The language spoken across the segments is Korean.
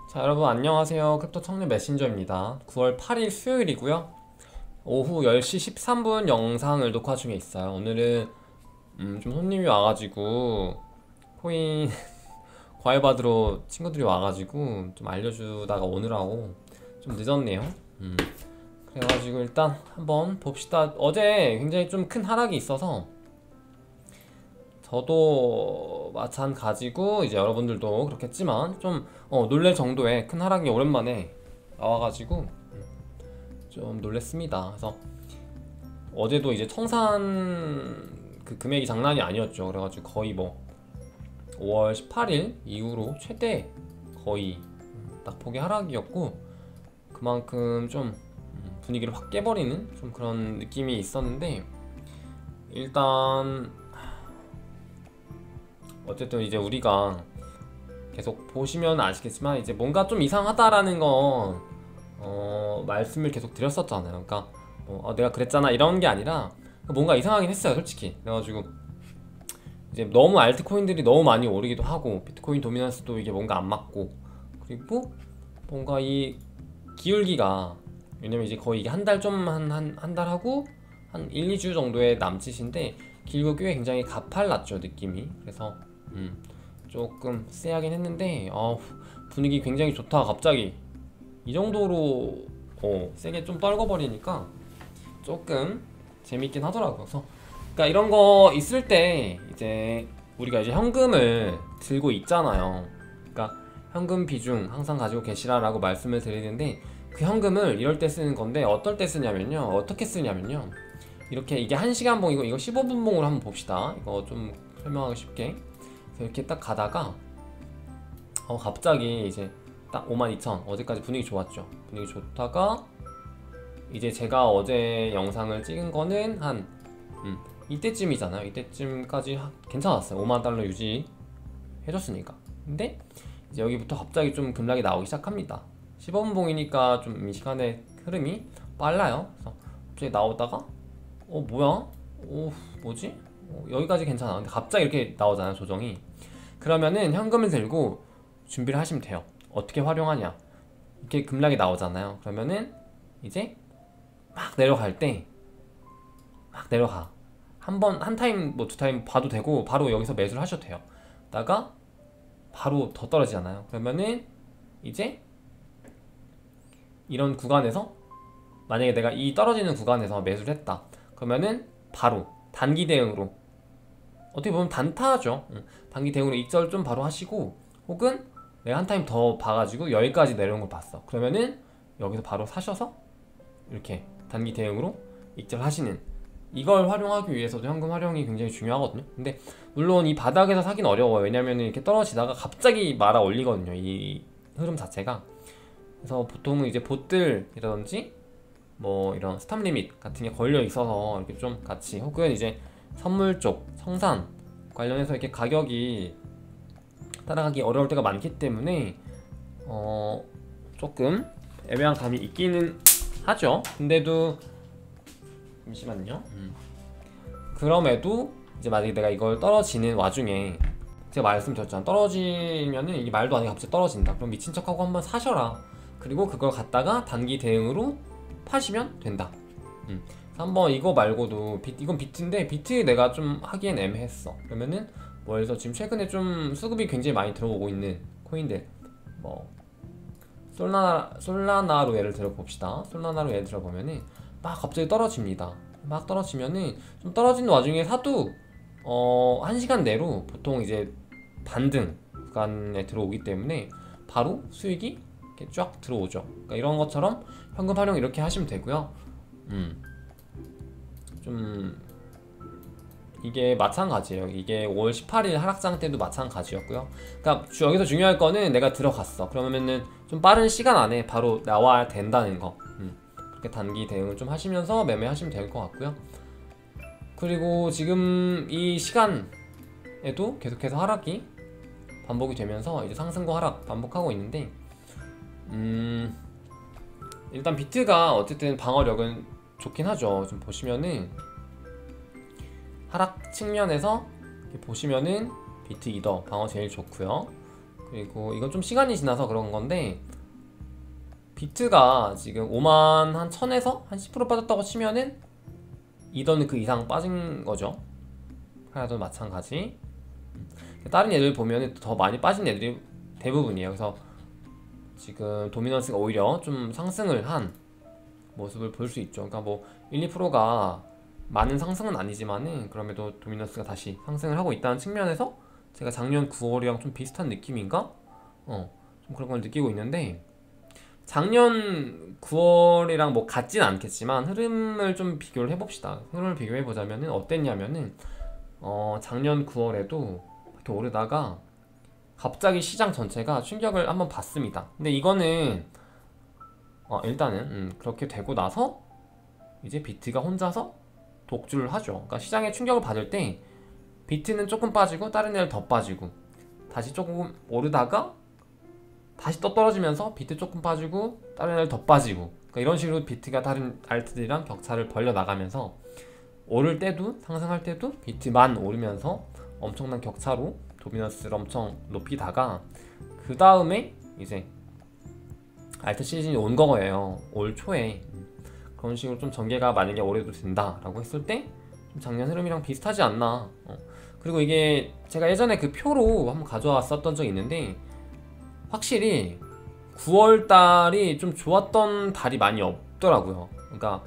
자, 여러분 안녕하세요. 크립토 청년 메신저입니다. 9월 8일 수요일이고요. 오후 10시 13분 영상을 녹화 중에 있어요. 오늘은 좀 손님이 와가지고 코인 과외 받으러 친구들이 와가지고 좀 알려주다가 오느라고 좀 늦었네요. 음, 그래가지고 일단 한번 봅시다. 어제 굉장히 좀 큰 하락이 있어서 저도 마찬가지고 이제 여러분들도 그렇겠지만 좀 놀랄 정도의 큰 하락이 오랜만에 나와가지고 좀 놀랬습니다. 그래서 어제도 이제 청산 그 금액이 장난이 아니었죠. 그래가지고 거의 뭐 5월 18일 이후로 최대 거의 딱 보기 하락이었고, 그만큼 좀 분위기를 확 깨버리는 좀 그런 느낌이 있었는데, 일단 어쨌든 이제 우리가 계속 보시면 아시겠지만 이제 뭔가 좀 이상하다라는 건 말씀을 계속 드렸었잖아요. 그러니까 내가 그랬잖아 이런 게 아니라 뭔가 이상하긴 했어요, 솔직히. 그래가지고 이제 너무 알트코인들이 너무 많이 오르기도 하고 비트코인 도미넌스도 이게 뭔가 안 맞고, 그리고 뭔가 이 기울기가, 왜냐면 이제 거의 이게 한 달 좀 한 달 하고 한 1, 2주 정도의 남짓인데 길고 꽤 굉장히 가팔랐죠, 느낌이. 그래서 조금 쎄하긴 했는데 분위기 굉장히 좋다. 갑자기 이 정도로 세게 좀 떨궈버리니까 조금 재밌긴 하더라고요. 그래서 그러니까 이런 거 있을 때 이제 우리가 이제 현금을 들고 있잖아요. 그러니까 현금 비중 항상 가지고 계시라라고 말씀을 드리는데, 그 현금을 이럴 때 쓰는 건데 어떨 때 쓰냐면요, 어떻게 쓰냐면요, 이렇게 이게 1시간 봉이고 이거 15분 봉으로 한번 봅시다. 이거 좀 설명하기 쉽게. 그래서 이렇게 딱 가다가 갑자기 이제 딱 52,000, 어제까지 분위기 좋았죠. 분위기 좋다가 이제 제가 어제 영상을 찍은 거는 한 이때쯤이잖아요. 이때쯤까지 괜찮았어요. 5만 달러 유지 해줬으니까. 근데 이제 여기부터 갑자기 좀 급락이 나오기 시작합니다. 15분 봉이니까 좀 이 시간의 흐름이 빨라요. 그래서 갑자기 나오다가 뭐야? 뭐지? 여기까지 괜찮아. 근데 갑자기 이렇게 나오잖아요, 조정이. 그러면은 현금을 들고 준비를 하시면 돼요. 어떻게 활용하냐? 이렇게 급락이 나오잖아요. 그러면은 이제 막 내려갈 때 막 내려가. 한 번, 한 타임, 뭐 두 타임 봐도 되고 바로 여기서 매수를 하셔도 돼요. 다가 바로 더 떨어지잖아요. 그러면은 이제 이런 구간에서, 만약에 내가 이 떨어지는 구간에서 매수를 했다, 그러면은 바로 단기 대응으로, 어떻게 보면 단타죠. 단기 대응으로 익절 좀 바로 하시고, 혹은 내가 한 타임 더 봐가지고 여기까지 내려온 걸 봤어. 그러면은 여기서 바로 사셔서 이렇게 단기 대응으로 익절 하시는, 이걸 활용하기 위해서도 현금 활용이 굉장히 중요하거든요. 근데 물론 이 바닥에서 사긴 어려워요. 왜냐면 이렇게 떨어지다가 갑자기 말아 올리거든요, 이 흐름 자체가. 그래서 보통은 이제 봇들이라든지 뭐 이런 스탑 리밋 같은 게 걸려 있어서 이렇게 좀 같이, 혹은 이제 선물 쪽 청산 관련해서 이렇게 가격이 따라가기 어려울 때가 많기 때문에 조금 애매한 감이 있기는 하죠. 근데도 잠시만요. 그럼에도 이제 만약에 내가 이걸 떨어지는 와중에, 제가 말씀드렸잖아, 떨어지면은 이게 말도 아니게 갑자기 떨어진다, 그럼 미친 척하고 한번 사셔라. 그리고 그걸 갖다가 단기 대응으로 파시면 된다. 한번 이거 말고도 이건 비트인데 비트 내가 좀 하기엔 애매했어. 그러면은 뭐 예를 들어 지금 최근에 좀 수급이 굉장히 많이 들어오고 있는 코인들, 뭐 솔라나로 예를 들어 봅시다. 솔라나로 예를 들어 보면은 막 갑자기 떨어집니다. 막 떨어지면은 좀 떨어지는 와중에 사도 1시간 내로 보통 이제 반등 구간에 들어오기 때문에 바로 수익이 이렇게 쫙 들어오죠. 그러니까 이런 것처럼 현금 활용 이렇게 하시면 되고요. 좀 이게 마찬가지예요. 이게 5월 18일 하락장 때도 마찬가지였고요. 그러니까 여기서 중요할 거는 내가 들어갔어. 그러면은 좀 빠른 시간 안에 바로 나와야 된다는 거. 그렇게 단기 대응을 좀 하시면서 매매하시면 될 것 같고요. 그리고 지금 이 시간에도 계속해서 하락이 반복이 되면서 이제 상승과 하락 반복하고 있는데, 일단 비트가 어쨌든 방어력은 좋긴 하죠. 좀 보시면은 하락 측면에서 보시면은 비트 이더 방어 제일 좋고요. 그리고 이건 좀 시간이 지나서 그런 건데 비트가 지금 5만 한 1000에서 한 10% 빠졌다고 치면은 이더는 그 이상 빠진 거죠. 하나도 마찬가지. 다른 애들 보면은 더 많이 빠진 애들이 대부분이에요. 그래서 지금 도미넌스가 오히려 좀 상승을 한 모습을 볼 수 있죠. 그러니까 뭐 1, 2%가 많은 상승은 아니지만은 그럼에도 도미넌스가 다시 상승을 하고 있다는 측면에서 제가 작년 9월이랑 좀 비슷한 느낌인가? 좀 그런 걸 느끼고 있는데 작년 9월이랑 뭐 같진 않겠지만 흐름을 좀 비교를 해봅시다. 흐름을 비교해 보자면은 어땠냐면은 작년 9월에도 이렇게 오르다가 갑자기 시장 전체가 충격을 한번 받습니다. 근데 이거는 일단은 그렇게 되고 나서 이제 비트가 혼자서 독주를 하죠. 그러니까 시장에 충격을 받을 때 비트는 조금 빠지고 다른 애들 더 빠지고 다시 조금 오르다가 다시 또 떨어지면서 비트 조금 빠지고 다른 애들 더 빠지고 그러니까 이런 식으로 비트가 다른 알트들이랑 격차를 벌려 나가면서 오를 때도 상승할 때도 비트만 오르면서 엄청난 격차로 도미넌스를 엄청 높이다가 그 다음에 이제 알트 시즌이 온 거예요. 올 초에 그런 식으로 좀 전개가 만약에 올해도 된다라고 했을 때 좀 작년 흐름이랑 비슷하지 않나. 그리고 이게 제가 예전에 그 표로 한번 가져왔었던 적이 있는데 확실히 9월달이 좀 좋았던 달이 많이 없더라고요. 그러니까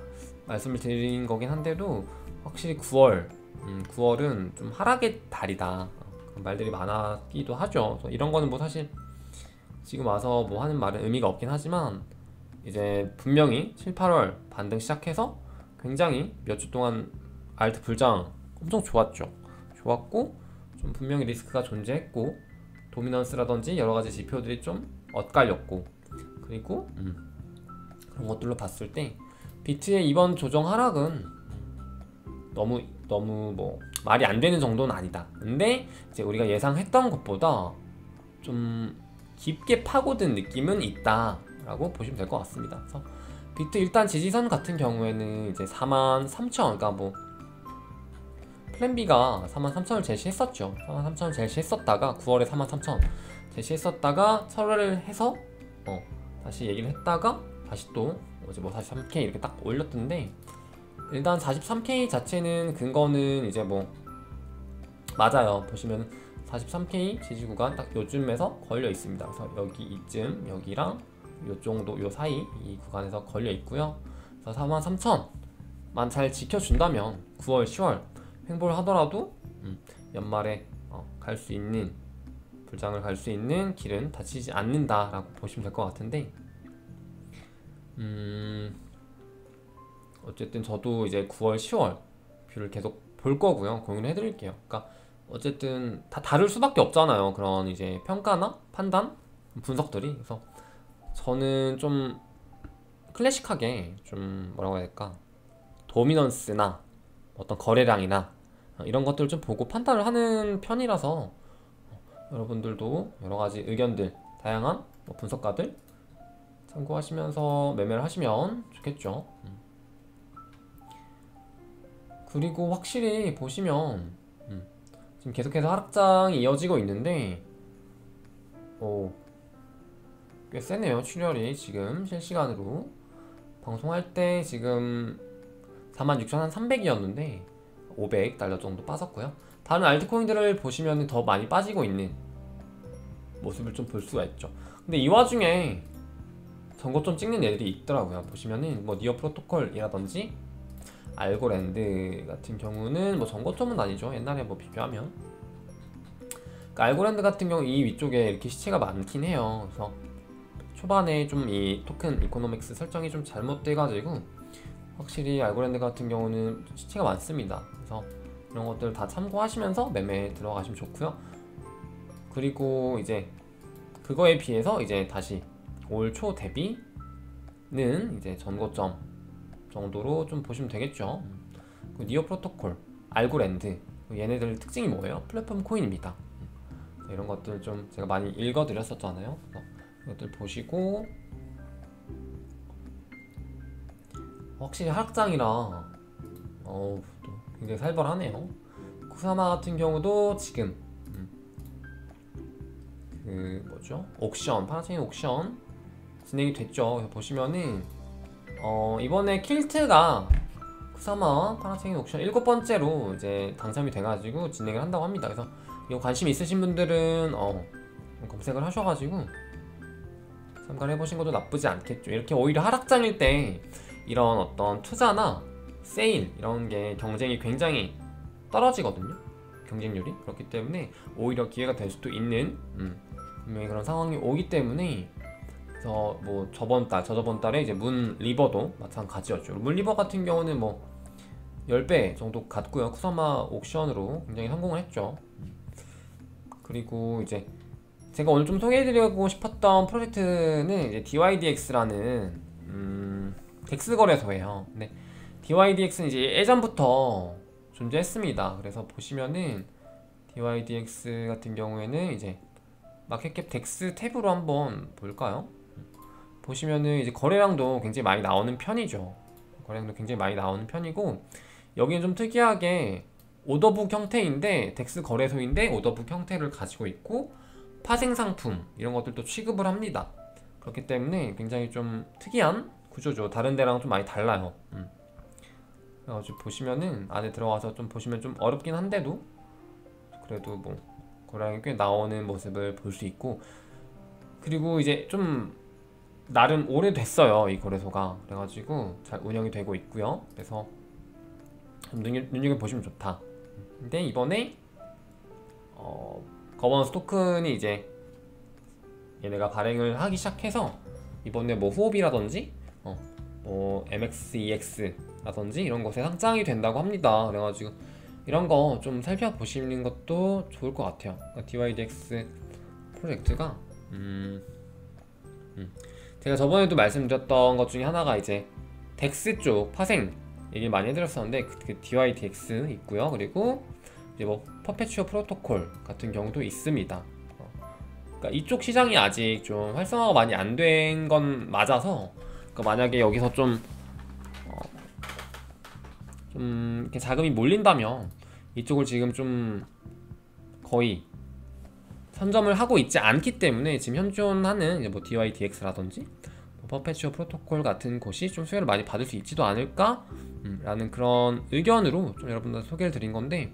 말씀을 드린 거긴 한데도 확실히 9월은 좀 하락의 달이다 그런 말들이 많았기도 하죠. 그래서 이런 거는 뭐 사실 지금 와서 뭐 하는 말은 의미가 없긴 하지만 이제 분명히 7, 8월 반등 시작해서 굉장히 몇 주 동안 알트 불장 엄청 좋았죠. 좋았고 좀 분명히 리스크가 존재했고 도미넌스라든지 여러가지 지표들이 좀 엇갈렸고 그리고 그런 것들로 봤을 때 비트의 이번 조정 하락은 너무 뭐 말이 안 되는 정도는 아니다. 근데 이제 우리가 예상했던 것보다 좀 깊게 파고든 느낌은 있다라고 보시면 될 것 같습니다. 그래서 비트 일단 지지선 같은 경우에는 이제 43,000 그러니까 뭐 플랜 B가 43,000을 제시했었죠. 43,000을 제시했었다가 9월에 43,000 제시했었다가 철회를 해서 다시 얘기를 했다가 다시 또 어제 뭐 43K 이렇게 딱 올렸던데 일단 43K 자체는 근거는 이제 뭐 맞아요. 보시면 43K 지지 구간 딱 요쯤에서 걸려 있습니다. 그래서 여기 이쯤 여기랑 요 정도 요 사이 이 구간에서 걸려 있고요. 그래서 43,000만 잘 지켜준다면 9월 10월 횡보를 하더라도 연말에 갈 수 있는 불장을 갈 수 있는 길은 닫히지 않는다라고 보시면 될 것 같은데 어쨌든 저도 이제 9월 10월 뷰를 계속 볼 거고요. 공유를 해드릴게요. 그러니까 어쨌든 다 다를 수밖에 없잖아요. 그런 이제 평가나 판단 분석들이. 그래서 저는 좀 클래식하게 좀 뭐라고 해야 될까 도미넌스나 어떤 거래량이나 이런 것들을 좀 보고 판단을 하는 편이라서 여러분들도 여러가지 의견들 다양한 분석가들 참고하시면서 매매를 하시면 좋겠죠. 그리고 확실히 보시면 지금 계속해서 하락장이 이어지고 있는데 꽤 세네요. 출혈이 지금 실시간으로 방송할 때 지금 46,300이었는데 500달러 정도 빠졌고요. 다른 알트코인들을 보시면 더 많이 빠지고 있는 모습을 좀 볼 수가 있죠. 근데 이 와중에 전고점 찍는 애들이 있더라고요. 보시면은 뭐 니어 프로토콜이라든지 알고랜드 같은 경우는 뭐 전고점은 아니죠. 옛날에 뭐 비교하면 그러니까 알고랜드 같은 경우 이 위쪽에 이렇게 시체가 많긴 해요. 그래서 초반에 좀 이 토큰 이코노믹스 설정이 좀 잘못돼가지고 확실히 알고랜드 같은 경우는 시체가 많습니다. 그래서 이런 것들 다 참고하시면서 매매에 들어가시면 좋고요. 그리고 이제 그거에 비해서 이제 다시 올 초 대비는 이제 전고점 정도로 좀 보시면 되겠죠. 니어 프로토콜, 알고랜드 얘네들 특징이 뭐예요? 플랫폼 코인입니다. 이런 것들 좀 제가 많이 읽어드렸었잖아요. 이것들 보시고 확실히 하락장이라 또 굉장히 살벌하네요. 쿠사마 같은 경우도 지금 그 뭐죠? 옥션, 파란색인 옥션 진행이 됐죠. 그래서 보시면은 이번에 킬트가 쿠사마 파란색인 옥션 7번째로 이제 당첨이 돼가지고 진행을 한다고 합니다. 그래서 이거 관심 있으신 분들은 검색을 하셔가지고 참가를 해보신 것도 나쁘지 않겠죠. 이렇게 오히려 하락장일 때 이런 어떤 투자나 세일 이런 게 경쟁이 굉장히 떨어지거든요. 경쟁률이. 그렇기 때문에 오히려 기회가 될 수도 있는 분명히 그런 상황이 오기 때문에, 그래서 뭐 저저번 달에 이제 문 리버도 마찬가지였죠. 문 리버 같은 경우는 뭐 10배 정도 갔고요. 쿠사마 옥션으로 굉장히 성공을 했죠. 그리고 이제 제가 오늘 좀 소개해드리고 싶었던 프로젝트는 이제 DYDX라는 덱스 거래소예요. 근데 DYDX는 이제 예전부터 존재했습니다. 그래서 보시면은 DYDX 같은 경우에는 이제 마켓캡 덱스 탭으로 한번 볼까요? 보시면은 이제 거래량도 굉장히 많이 나오는 편이죠. 거래량도 굉장히 많이 나오는 편이고, 여기는 좀 특이하게 오더북 형태인데, 덱스 거래소인데 오더북 형태를 가지고 있고 파생 상품 이런 것들도 취급을 합니다. 그렇기 때문에 굉장히 좀 특이한 구조죠. 다른 데랑 좀 많이 달라요. 그래가지고 보시면은 안에 들어가서 좀 보시면 좀 어렵긴 한데도 그래도 뭐 거래량이 꽤 나오는 모습을 볼 수 있고, 그리고 이제 좀 나름 오래됐어요, 이 거래소가. 그래가지고 잘 운영이 되고 있고요. 그래서 좀 눈여겨보시면 좋다. 근데 이번에 거버넌스 토큰이 이제 얘네가 발행을 하기 시작해서 이번에 뭐 후오비라든지 뭐 MXEX라든지 이런 것에 상장이 된다고 합니다. 그래가지고 이런 거 좀 살펴보시는 것도 좋을 것 같아요. 그러니까 DYDX 프로젝트가 제가 저번에도 말씀드렸던 것 중에 하나가 이제 덱스 쪽 파생 얘기 많이 해드렸었는데 그 DYDX 있고요. 그리고 이제 뭐 퍼페추어 프로토콜 같은 경우도 있습니다. 그러니까 이쪽 시장이 아직 좀 활성화가 많이 안 된 건 맞아서, 그러니까 만약에 여기서 좀 이렇게 자금이 몰린다면 이쪽을 지금 좀 거의 선점을 하고 있지 않기 때문에 지금 현존하는 이제 뭐 DYDX라든지 뭐 퍼페추어 프로토콜 같은 곳이 좀 수혜를 많이 받을 수 있지도 않을까? 라는 그런 의견으로 좀 여러분들 소개를 드린 건데,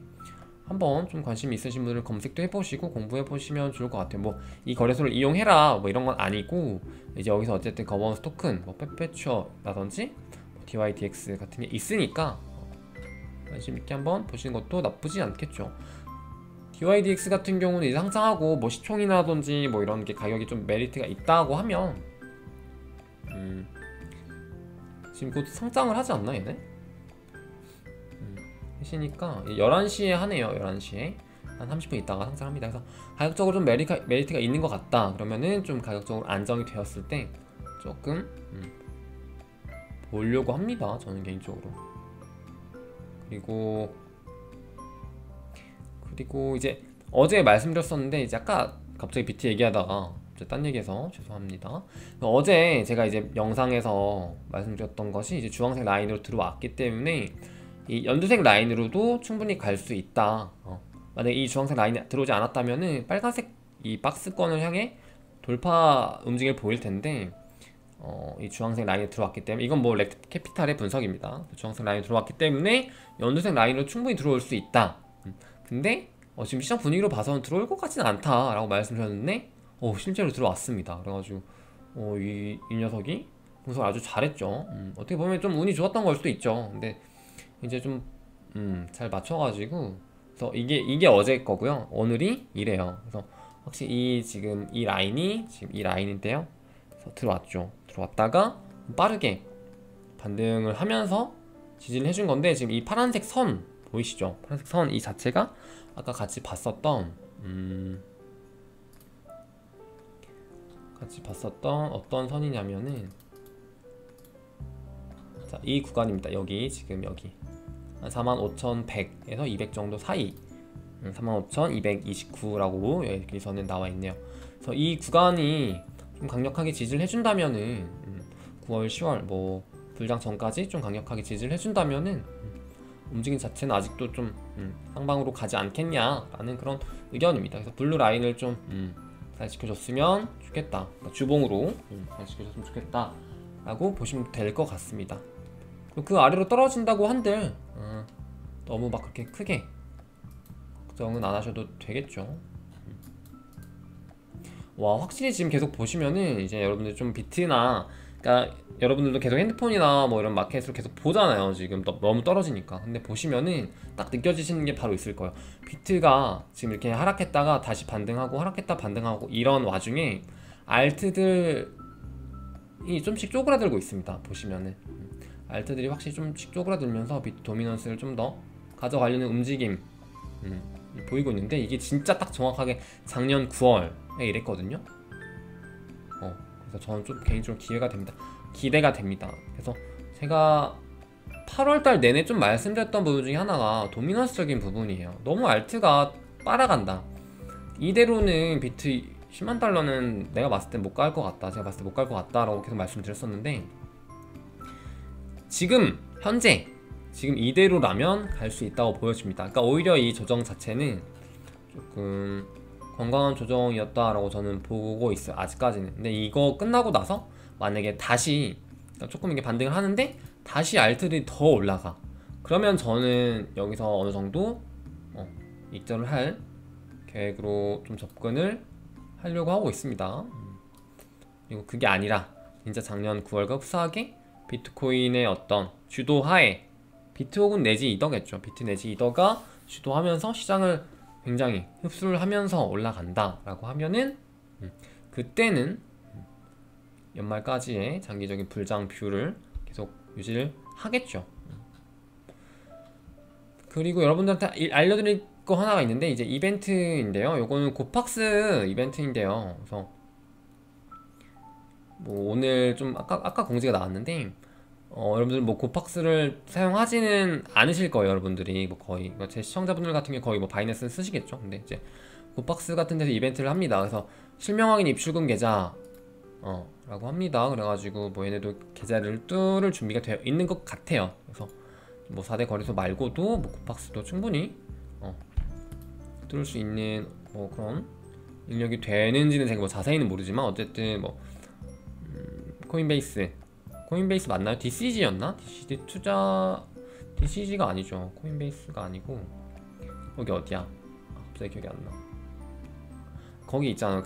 한번 좀 관심 있으신 분들은 검색도 해보시고 공부해보시면 좋을 것 같아요. 뭐 이 거래소를 이용해라 뭐 이런 건 아니고, 이제 여기서 어쨌든 거버넌스 토큰, 뭐 퍼페추어라든지 뭐 DYDX 같은 게 있으니까 관심 있게 한번 보시는 것도 나쁘지 않겠죠. DYDX 같은 경우는 이제 상장하고 뭐 시총이라든지 뭐 이런 게 가격이 좀 메리트가 있다고 하면 지금 곧 상장을 하지 않나 얘네? 하시니까 11시에 하네요. 11시에 한 30분 있다가 상장합니다. 그래서 가격적으로 좀 메리트가 있는 것 같다 그러면은 좀 가격적으로 안정이 되었을 때 조금 보려고 합니다, 저는 개인적으로. 그리고 이제 어제 말씀드렸었는데, 이제 아까 갑자기 비트 얘기하다가 딴 얘기해서 죄송합니다. 어제 제가 이제 영상에서 말씀드렸던 것이 이제 주황색 라인으로 들어왔기 때문에 이 연두색 라인으로도 충분히 갈 수 있다. 만약에 이 주황색 라인이 들어오지 않았다면은 빨간색 이 박스권을 향해 돌파 움직임을 보일 텐데, 이 주황색 라인에 들어왔기 때문에, 이건 뭐 렉 캐피탈의 분석입니다. 주황색 라인에 들어왔기 때문에 연두색 라인으로 충분히 들어올 수 있다. 근데 지금 시장 분위기로 봐서는 들어올 것 같지는 않다 라고 말씀드렸는데 실제로 들어왔습니다. 그래가지고 이 녀석이 분석을 아주 잘했죠. 어떻게 보면 좀 운이 좋았던 걸 수도 있죠. 근데 이제 좀 잘 맞춰가지고, 그래서 이게 어제 거고요. 오늘이 이래요. 그래서 확실히 지금 이 라인이 지금 이 라인인데요. 그래서 들어왔죠. 들어왔다가 빠르게 반등을 하면서 지지를 해준 건데, 지금 이 파란색 선 보이시죠? 파란색 선 이 자체가 아까 같이 봤었던 어떤 선이냐면은, 자, 이 구간입니다. 여기 지금 여기 한 45,100에서 200 정도 사이, 45,229라고 여기서는 나와 있네요. 그래서 이 구간이 좀 강력하게 지지를 해준다면은 9월, 10월 뭐 불장 전까지 좀 강력하게 지지를 해준다면은 움직임 자체는 아직도 좀 상방으로 가지 않겠냐라는 그런 의견입니다. 그래서 블루 라인을 좀 잘 지켜줬으면 좋겠다. 그러니까 주봉으로 잘 지켜줬으면 좋겠다 라고 보시면 될 것 같습니다. 그 아래로 떨어진다고 한들 너무 막 그렇게 크게 걱정은 안 하셔도 되겠죠. 와, 확실히 지금 계속 보시면은 이제 여러분들 좀 비트나, 그러니까 여러분들도 계속 핸드폰이나 뭐 이런 마켓을 계속 보잖아요. 지금 너무 떨어지니까. 근데 보시면은 딱 느껴지시는 게 바로 있을 거예요. 비트가 지금 이렇게 하락했다가 다시 반등하고 하락했다 반등하고 이런 와중에 알트들이 좀씩 쪼그라들고 있습니다. 보시면은 알트들이 확실히 좀씩 쪼그라들면서 비트 도미넌스를 좀 더 가져가려는 움직임 보이고 있는데, 이게 진짜 딱 정확하게 작년 9월에 이랬거든요. 그래서 저는 좀 개인적으로 기대가 됩니다. 그래서 제가 8월달 내내 좀 말씀드렸던 부분 중에 하나가 도미넌스적인 부분이에요. 너무 알트가 빨아간다. 이대로는 비트 10만 달러는 내가 봤을 땐 못 갈 것 같다. 제가 봤을 때 못 갈 것 같다라고 계속 말씀드렸었는데, 지금 현재 지금 이대로라면 갈 수 있다고 보여집니다. 그러니까 오히려 이 조정 자체는 조금 건강한 조정이었다라고 저는 보고 있어요. 아직까지는. 근데 이거 끝나고 나서 만약에 다시 조금 이게 반등을 하는데 다시 알트들이 더 올라가, 그러면 저는 여기서 어느 정도 익절을 할 계획으로 좀 접근을 하려고 하고 있습니다. 그리고 그게 아니라 진짜 작년 9월과 흡사하게 비트코인의 어떤 주도하에, 비트 혹은 내지 이더겠죠. 비트 내지 이더가 주도하면서 시장을 굉장히 흡수를 하면서 올라간다 라고 하면은 그때는 연말까지의 장기적인 불장 뷰를 계속 유지를 하겠죠. 그리고 여러분들한테 알려드릴 거 하나가 있는데, 이제 이벤트인데요. 요거는 고팍스 이벤트인데요. 그래서 뭐 오늘 좀 아까 공지가 나왔는데, 여러분들 뭐 고팍스를 사용하지는 않으실 거예요. 여러분들이 뭐 거의 제 시청자분들 같은 경우 거의 뭐 바이낸스 쓰시겠죠. 근데 이제 고팍스 같은 데서 이벤트를 합니다. 그래서 실명 확인 입출금 계좌 라고 합니다. 그래가지고 뭐 얘네도 계좌를 뚫을 준비가 되어 있는 것 같아요. 그래서 뭐 4대 거래소 말고도 뭐 고팍스도 충분히 뚫을 수 있는 뭐 그런 인력이 되는지는 제가 뭐 자세히는 모르지만, 어쨌든 뭐 코인베이스 맞나요? DCG였나? DCG가 아니죠. 코인베이스가 아니고 거기 어디야? 갑자기 기억이 안 나. 거기 있잖아.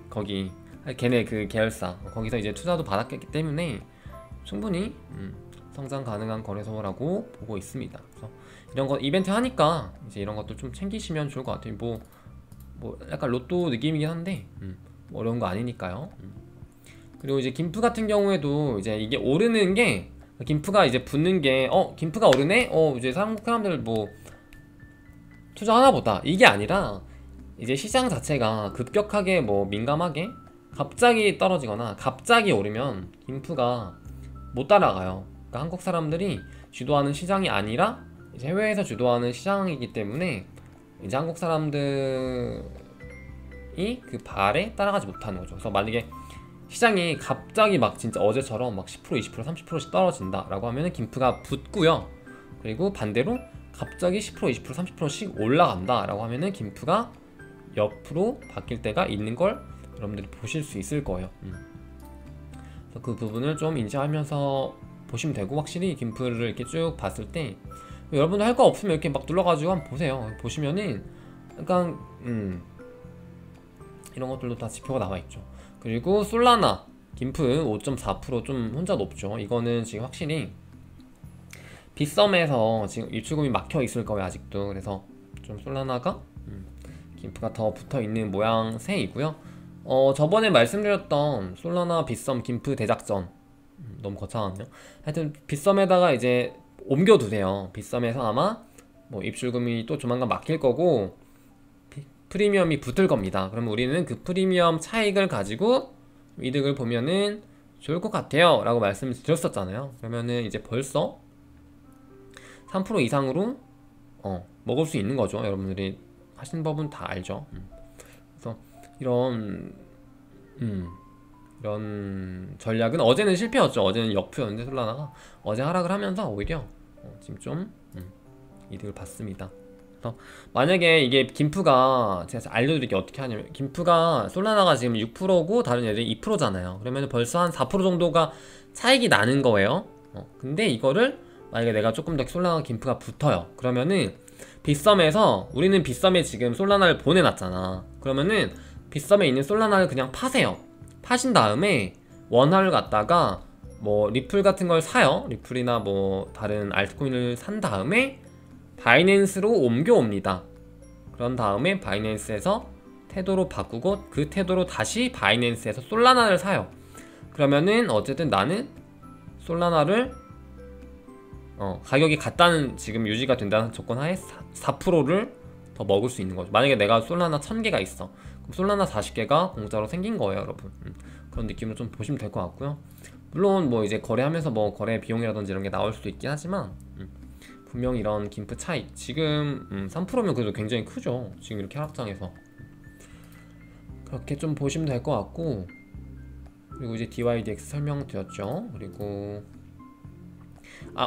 거기 걔네 그 계열사, 거기서 이제 투자도 받았기 때문에 충분히 성장 가능한 거래소라고 보고 있습니다. 그래서 이런 거 이벤트 하니까 이제 이런 것도 좀 챙기시면 좋을 것 같아요. 뭐 약간 로또 느낌이긴 한데 뭐 어려운 거 아니니까요. 그리고 이제 김프 같은 경우에도 이제 이게 오르는 게, 김프가 이제 붙는 게 김프가 오르네? 이제 사람들 뭐 투자하나 보다, 이게 아니라 이제 시장 자체가 급격하게 뭐 민감하게 갑자기 떨어지거나 갑자기 오르면 김프가 못 따라가요. 그러니까 한국 사람들이 주도하는 시장이 아니라 이제 해외에서 주도하는 시장이기 때문에 이제 한국 사람들이 그 발에 따라가지 못하는 거죠. 그래서 만약에 시장이 갑자기 막 진짜 어제처럼 막 10%, 20%, 30%씩 떨어진다 라고 하면은 김프가 붙고요. 그리고 반대로 갑자기 10%, 20%, 30%씩 올라간다 라고 하면은 김프가 옆으로 바뀔 때가 있는 걸 여러분들이 보실 수 있을 거예요. 그래서 그 부분을 좀 인지하면서 보시면 되고, 확실히 김프를 이렇게 쭉 봤을 때 여러분들 할 거 없으면 이렇게 막 눌러가지고 한번 보세요. 보시면은 약간 이런 것들도 다 지표가 나와있죠. 그리고 솔라나, 김프 5.4% 좀 혼자 높죠. 이거는 지금 확실히 빗썸에서 지금 입출금이 막혀 있을 거예요, 아직도. 그래서 좀 솔라나가 김프가 더 붙어 있는 모양새이고요. 저번에 말씀드렸던 솔라나, 빗썸, 김프 대작전 너무 거창하네요. 하여튼 빗썸에다가 이제 옮겨두세요. 빗썸에서 아마 뭐 입출금이 또 조만간 막힐 거고 프리미엄이 붙을 겁니다. 그러면 우리는 그 프리미엄 차익을 가지고 이득을 보면은 좋을 것 같아요 라고 말씀을 드렸었잖아요. 그러면은 이제 벌써 3% 이상으로 먹을 수 있는 거죠. 여러분들이 하시는 법은 다 알죠. 그래서 이런 전략은 어제는 실패였죠. 어제는 역표였는데 솔라나가 어제 하락을 하면서 오히려 지금 좀 이득을 봤습니다. 그래서 만약에 이게 김프가 제가 알려드릴게 어떻게 하냐면, 김프가 솔라나가 지금 6%고 다른 애들이 2%잖아요. 그러면 벌써 한 4% 정도가 차익이 나는 거예요. 근데 이거를 만약에 내가 조금 더 솔라나 김프가 붙어요. 그러면은 빗썸에서, 우리는 빗썸에 지금 솔라나를 보내놨잖아. 그러면은 빗썸에 있는 솔라나를 그냥 파세요. 파신 다음에 원화를 갖다가 뭐 리플 같은 걸 사요. 리플이나 뭐 다른 알트코인을 산 다음에 바이낸스로 옮겨옵니다. 그런 다음에 바이낸스에서 태도로 바꾸고 그 태도로 다시 바이낸스에서 솔라나를 사요. 그러면은 어쨌든 나는 솔라나를 가격이 같다는, 지금 유지가 된다는 조건 하에 4%를 더 먹을 수 있는 거죠. 만약에 내가 솔라나 1000개가 있어. 그럼 솔라나 40개가 공짜로 생긴 거예요, 여러분. 그런 느낌으로 좀 보시면 될 것 같고요. 물론 뭐 이제 거래하면서 뭐 거래 비용이라든지 이런 게 나올 수도 있긴 하지만 분명히 이런 김프 차익, 지금 3%면 그래도 굉장히 크죠. 지금 이렇게 하락장에서. 그렇게 좀 보시면 될 것 같고, 그리고 이제 DYDX 설명드렸죠. 그리고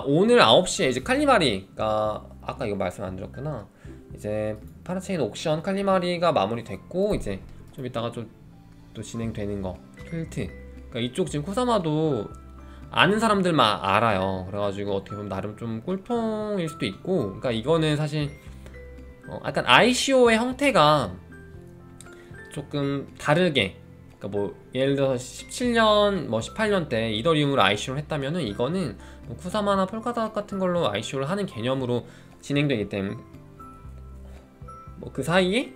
오늘 9시에 이제 칼리마리가, 아까 이거 말씀 안 드렸구나. 이제 파라체인 옥션 칼리마리가 마무리됐고, 이제 좀 이따가 좀 또 진행되는 거 퀼트. 그러니까 이쪽 지금 쿠사마도 아는 사람들만 알아요. 그래가지고 어떻게 보면 나름 좀 꿀통일 수도 있고, 그러니까 이거는 사실 약간 ICO의 형태가 조금 다르게, 그러니까 뭐 예를 들어서 17년 뭐 18년 때 이더리움으로 ICO를 했다면은 이거는 뭐 쿠사마나 폴카닷 같은 걸로 ICO를 하는 개념으로 진행되기 때문에 뭐 그 사이에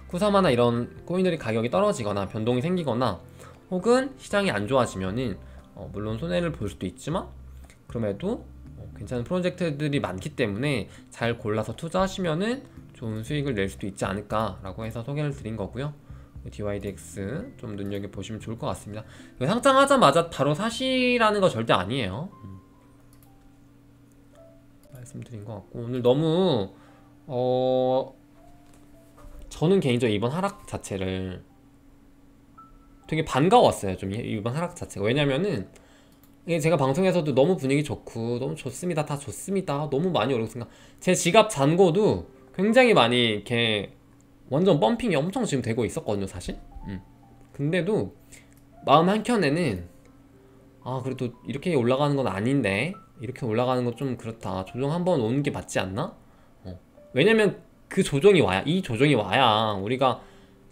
쿠사마나 이런 코인들이 가격이 떨어지거나 변동이 생기거나 혹은 시장이 안 좋아지면은 물론 손해를 볼 수도 있지만 그럼에도 괜찮은 프로젝트들이 많기 때문에 잘 골라서 투자하시면은 좋은 수익을 낼 수도 있지 않을까 라고 해서 소개를 드린 거고요. DYDX 좀 눈여겨보시면 좋을 것 같습니다. 상장하자마자 바로 사시라는 거 절대 아니에요. 말씀드린 것 같고, 오늘 너무 저는 개인적으로 이번 하락 자체를 되게 반가웠어요. 좀 이번 하락 자체가. 왜냐면은 이게 제가 방송에서도 너무 분위기 좋고 너무 좋습니다, 다 좋습니다, 너무 많이 오르고 있으니까 제 지갑 잔고도 굉장히 많이 이렇게 완전 펌핑이 엄청 지금 되고 있었거든요, 사실. 근데도 마음 한켠에는 그래도 이렇게 올라가는 건 아닌데, 이렇게 올라가는 건 좀 그렇다, 조정 한번 오는 게 맞지 않나? 왜냐면 그 조정이 와야, 이 조정이 와야 우리가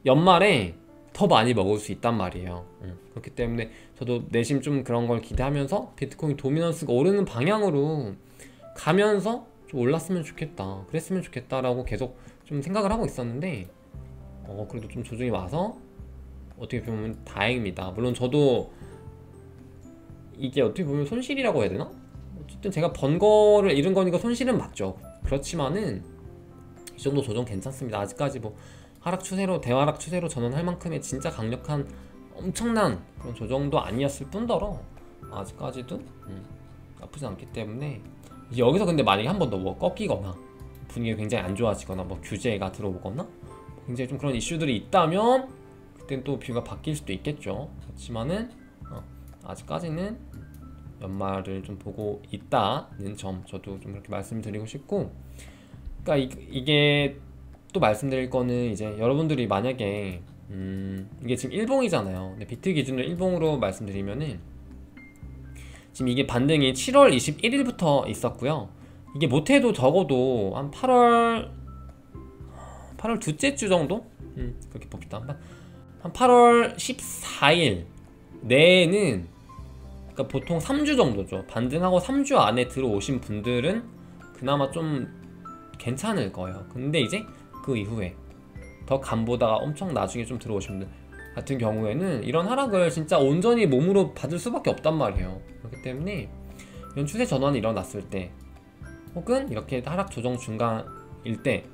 연말에 더 많이 먹을 수 있단 말이에요. 그렇기 때문에 저도 내심 좀 그런 걸 기대하면서 비트코인 도미넌스가 오르는 방향으로 가면서 좀 올랐으면 좋겠다, 그랬으면 좋겠다라고 계속 좀 생각을 하고 있었는데 그래도 좀 조정이 와서 어떻게 보면 다행입니다. 물론 저도 이게 어떻게 보면 손실이라고 해야 되나? 어쨌든 제가 번 거를 잃은 거니까 손실은 맞죠. 그렇지만은 이 정도 조정 괜찮습니다. 아직까지 뭐 하락 추세로, 대하락 추세로 전환할 만큼의 진짜 강력한 엄청난 그런 조정도 아니었을 뿐더러 아직까지도 나쁘지 않기 때문에, 여기서 근데 만약에 한 번 더 뭐 꺾이거나 분위기가 굉장히 안 좋아지거나 뭐 규제가 들어오거나 굉장히 좀 그런 이슈들이 있다면 그땐 또 뷰가 바뀔 수도 있겠죠. 그렇지만은 아직까지는 연말을 좀 보고 있다는 점 저도 좀 그렇게 말씀드리고 싶고, 그러니까 이게 또 말씀드릴 거는, 이제 여러분들이 만약에 이게 지금 일봉이잖아요. 근데 비트 기준으로 일봉으로 말씀드리면은 지금 이게 반등이 7월 21일부터 있었고요. 이게 못해도 적어도 한 8월 둘째 주 정도? 그렇게 봅시다. 한 8월 14일 내에는, 그러니까 보통 3주 정도죠. 반등하고 3주 안에 들어오신 분들은 그나마 좀 괜찮을 거예요. 근데 이제 그 이후에 더 간보다가 엄청 나중에 좀 들어오신 분들 같은 경우에는 이런 하락을 진짜 온전히 몸으로 받을 수밖에 없단 말이에요. 그렇기 때문에 이런 추세 전환이 일어났을 때 혹은 이렇게 하락 조정 중간일 때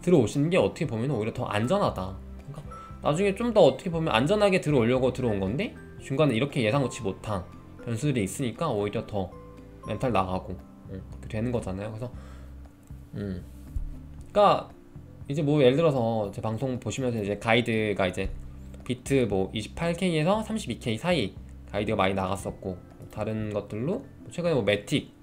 들어오시는 게 어떻게 보면 오히려 더 안전하다. 그러니까 나중에 좀 더 어떻게 보면 안전하게 들어오려고 들어온 건데 중간에 이렇게 예상치 못한 변수들이 있으니까 오히려 더 멘탈 나가고 그렇게 되는 거잖아요. 그래서 그러니까 이제 뭐 예를 들어서 제 방송 보시면서 이제 가이드가 이제 비트 뭐 28K에서 32K 사이 가이드가 많이 나갔었고, 다른 것들로 최근에 뭐 매틱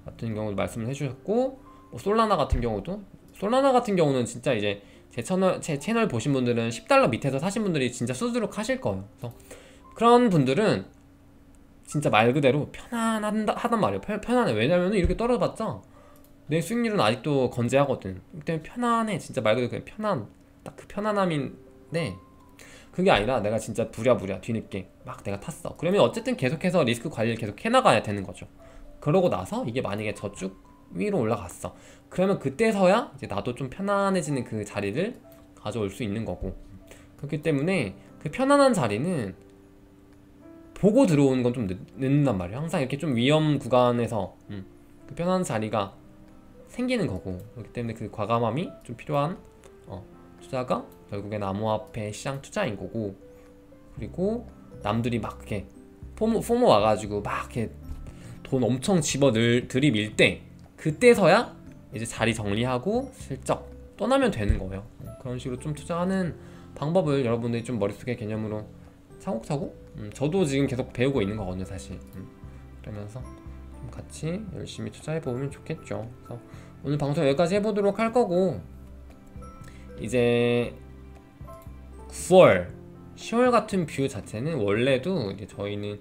같은 경우도 말씀을 해주셨고, 뭐 솔라나 같은 경우도 솔라나 같은 경우는 진짜 이제 제 채널 보신 분들은 $10 밑에서 사신 분들이 진짜 수두룩 하실 거예요. 그래서 그런 분들은 진짜 말 그대로 편안하단 말이에요. 편안해. 왜냐면 이렇게 떨어봤자 내 수익률은 아직도 건재하거든. 그렇기 때문에 편안해. 진짜 말 그대로 그냥 딱 그 편안함인데, 그게 아니라 내가 진짜 부랴부랴 뒤늦게 막 내가 탔어. 그러면 어쨌든 계속해서 리스크 관리를 계속 해나가야 되는 거죠. 그러고 나서 이게 만약에 저쭉 위로 올라갔어. 그러면 그때서야 이제 나도 좀 편안해지는 그 자리를 가져올 수 있는 거고. 그렇기 때문에 그 편안한 자리는 보고 들어오는 건 좀 늦는단 말이에요. 항상 이렇게 좀 위험 구간에서 그 편안한 자리가 생기는 거고. 그렇기 때문에 그 과감함이 좀 필요한 투자가 결국엔 암호화폐 시장 투자인 거고. 그리고 남들이 막 이렇게 포모 와가지고 막 이렇게 돈 엄청 들이밀 때, 그때서야 이제 자리 정리하고 슬쩍 떠나면 되는 거예요. 그런 식으로 좀 투자하는 방법을 여러분들이 좀 머릿속에 개념으로 차곡차곡, 저도 지금 계속 배우고 있는 거거든요, 사실. 그러면서 좀 같이 열심히 투자해보면 좋겠죠. 그래서 오늘 방송 여기까지 해보도록 할 거고, 이제 9월, 10월 같은 뷰 자체는 원래도 이제 저희는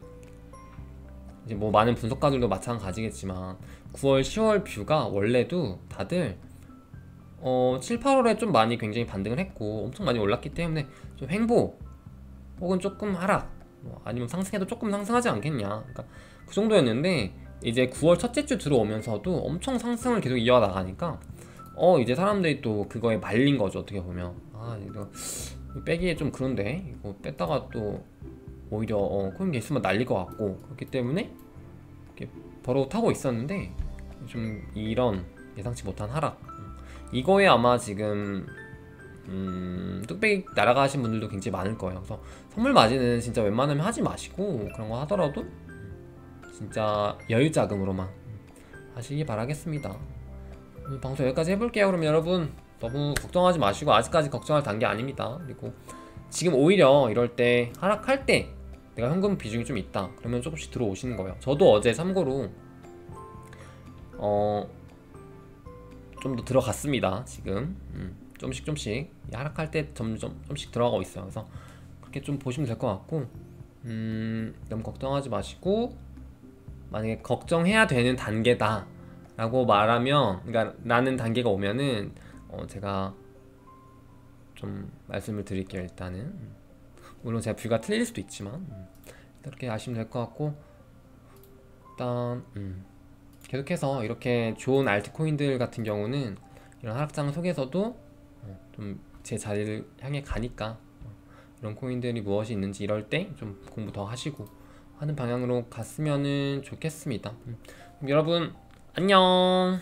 이제 뭐 많은 분석가들도 마찬가지겠지만 9월, 10월 뷰가 원래도 다들 7, 8월에 좀 많이 굉장히 반등을 했고 엄청 많이 올랐기 때문에 좀 횡보 혹은 조금 하락, 아니면 상승해도 조금 상승하지 않겠냐, 그러니까 그 정도였는데, 이제 9월 첫째 주 들어오면서도 엄청 상승을 계속 이어나가니까 이제 사람들이 또 그거에 말린 거죠. 어떻게 보면 이거 빼기에 좀 그런데 이거 뺐다가 또 오히려 코인게 있으면 날릴 것 같고, 그렇기 때문에 이렇게 버릇하고 있었는데 좀 이런 예상치 못한 하락, 이거에 아마 지금 뚝배기 날아가신 분들도 굉장히 많을 거예요. 그래서 선물 맞이는 진짜 웬만하면 하지 마시고, 그런 거 하더라도 진짜 여유 자금으로만 하시기 바라겠습니다. 오늘 방송 여기까지 해볼게요. 그럼 여러분 너무 걱정하지 마시고, 아직까지 걱정할 단계 아닙니다. 그리고 지금 오히려 이럴 때 하락할 때 내가 현금 비중이 좀 있다 그러면 조금씩 들어오시는 거예요. 저도 어제 참고로 좀 더 들어갔습니다. 지금 조금씩 하락할 때 점점 좀씩 들어가고 있어요. 그래서 그렇게 좀 보시면 될 것 같고, 너무 걱정하지 마시고, 만약에 걱정해야 되는 단계다 라고 말하면, 그러니까 라는 단계가 오면은 제가 좀 말씀을 드릴게요. 일단은 물론 제가 뷰가 틀릴 수도 있지만 이렇게 아시면 될 것 같고, 일단 계속해서 이렇게 좋은 알트코인들 같은 경우는 이런 하락장 속에서도 좀 제 자리를 향해 가니까 이런 코인들이 무엇이 있는지 이럴 때 좀 공부 더 하시고 하는 방향으로 갔으면 좋겠습니다. 그럼 여러분 안녕.